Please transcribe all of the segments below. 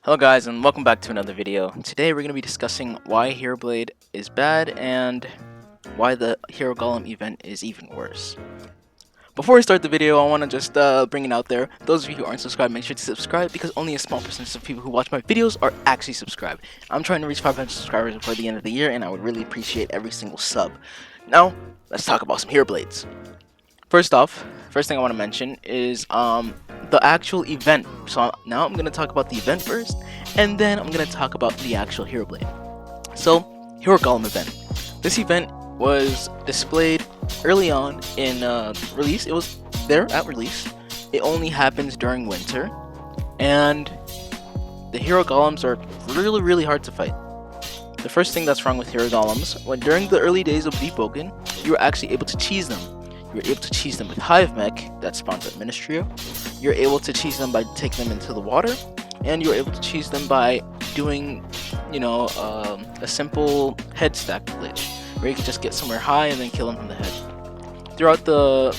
Hello guys and welcome back to another video. Today we're going to be discussing why Hero Blade is bad and why the Hero Golem event is even worse. Before we start the video, I want to just bring it out there. Those of you who aren't subscribed, make sure to subscribe because only a small percentage of people who watch my videos are actually subscribed. I'm trying to reach 500 subscribers before the end of the year and I would really appreciate every single sub. Now, let's talk about some Hero Blades. First thing I want to mention is the actual event. So now I'm going to talk about the event first, and then I'm going to talk about the actual Hero Blade. So, Hero Golem event. This event was displayed early on in release. It was there at release. It only happens during winter, and the Hero Golems are really hard to fight. The first thing that's wrong with Hero Golems, when during the early days of Deepwoken, you were actually able to cheese them. You're able to cheese them with Hive Mech that spawns at Ministrio. You're able to cheese them by taking them into the water, and you're able to cheese them by doing, a simple head stack glitch, where you can just get somewhere high and then kill them from the head. Throughout the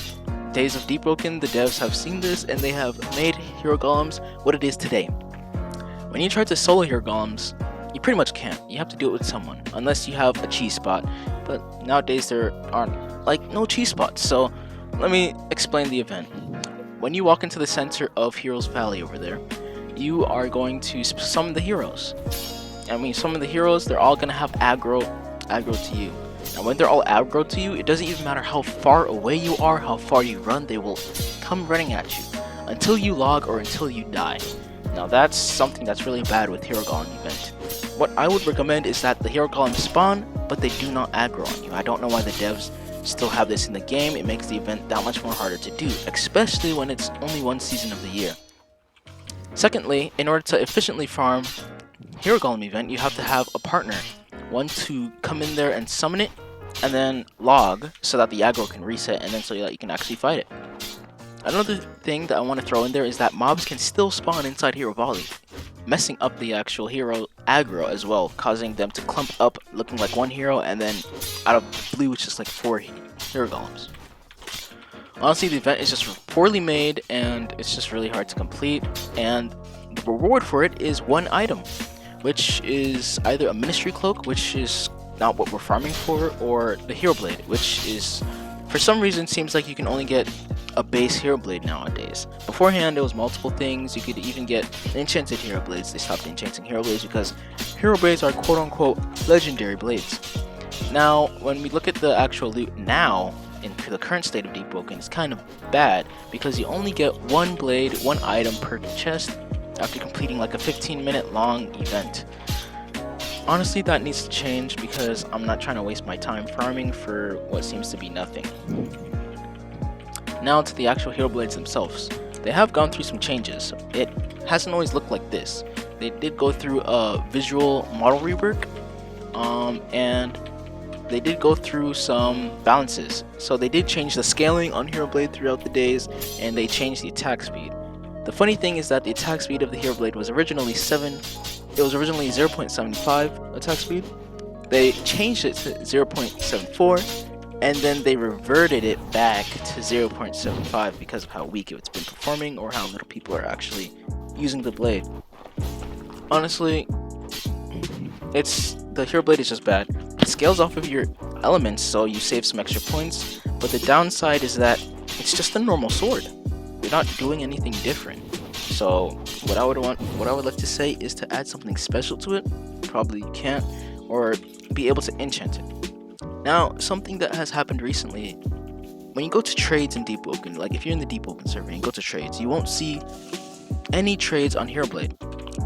days of Deepwoken, the devs have seen this, and they have made Hero Golems what it is today. When you try to solo Hero Golems, you pretty much can't. You have to do it with someone, unless you have a cheese spot. But nowadays there aren't no cheese spots. So let me explain the event. When you walk into the center of Heroes Valley over there, you are going to summon the heroes. And when you summon the heroes, they're all gonna have aggro to you. And when they're all aggro to you, it doesn't even matter how far away you are, how far you run, they will come running at you until you log or until you die. Now that's something that's really bad with Hero Golem event. What I would recommend is that the Hero Golem spawn, but they do not aggro on you. I don't know why the devs still have this in the game. It makes the event that much more harder to do, especially when it's only one season of the year. Secondly, in order to efficiently farm Hero Golem event, you have to have a partner. One to come in there and summon it, and then log so that the aggro can reset, and then so that you can actually fight it. Another thing that I want to throw in there is that mobs can still spawn inside Hero Valley, messing up the actual hero aggro as well, causing them to clump up looking like one hero, and then out of the blue it's just like 4 Hero Golems. Honestly, the event is just poorly made and it's just really hard to complete, and the reward for it is one item, which is either a Ministry Cloak, which is not what we're farming for, or the Hero Blade, which is for some reason seems like you can only get a base Hero Blade nowadays. Beforehand, there was multiple things. You could even get enchanted Hero Blades. They stopped enchanting Hero Blades because Hero Blades are quote-unquote legendary blades. Now, when we look at the actual loot now, in the current state of Deepwoken, it's kind of bad because you only get one blade, one item per chest after completing like a 15-minute long event. Honestly, that needs to change because I'm not trying to waste my time farming for what seems to be nothing. Now to the actual Hero Blades themselves. They have gone through some changes. It hasn't always looked like this. They did go through a visual model rework, and they did go through some balances. So they did change the scaling on Hero Blade throughout the days, and they changed the attack speed. The funny thing is that the attack speed of the Hero Blade was originally 0.75 attack speed. They changed it to 0.74. and then they reverted it back to 0.75 because of how weak it's been performing or how little people are actually using the blade. Honestly, the Hero Blade is just bad. It scales off of your elements, so you save some extra points, but the downside is that it's just a normal sword. You're not doing anything different. So what I would like to say is to add something special to it. Probably you can't, or be able to enchant it. Now, something that has happened recently, when you go to trades in Deepwoken, like if you're in the Deepwoken server and you go to trades, you won't see any trades on Hero Blade.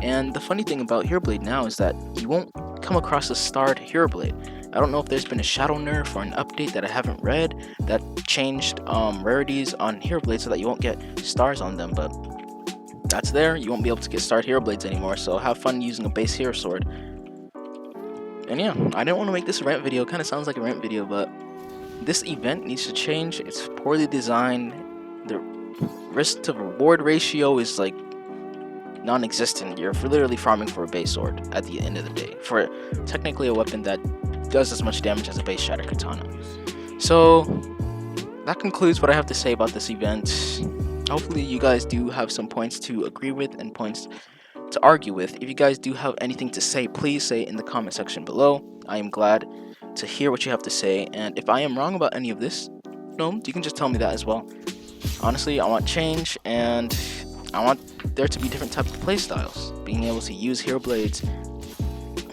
And the funny thing about Hero Blade now is that you won't come across a starred Hero Blade. I don't know if there's been a shadow nerf or an update that I haven't read that changed rarities on Hero Blade so that you won't get stars on them, but that's there. You won't be able to get starred Hero Blades anymore, so have fun using a base hero sword. And yeah, I didn't want to make this a rant video. It kind of sounds like a rant video, but this event needs to change. It's poorly designed. The risk to reward ratio is like non-existent. You're literally farming for a base sword at the end of the day for technically a weapon that does as much damage as a base shatter katana. So that concludes what I have to say about this event. Hopefully you guys do have some points to agree with and points to argue with. If you guys do have anything to say, please say it in the comment section below. I am glad to hear what you have to say, and if I am wrong about any of this, you can just tell me that as well. Honestly, I want change, and I want there to be different types of playstyles. Being able to use Hero Blades.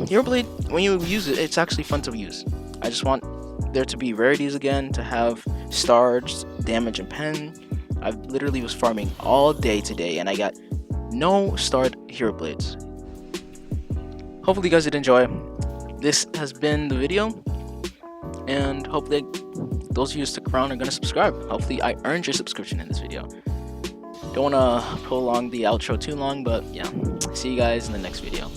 Hero Blade, when you use it, it's actually fun to use. I just want there to be rarities again, to have stars, damage, and pen. I literally was farming all day today, and I got no starred Hero Blades. Hopefully you guys did enjoy. This has been the video, and hopefully those of you who stick around are going to subscribe. Hopefully I earned your subscription in this video. Don't want to prolong the outro too long, but yeah, see you guys in the next video.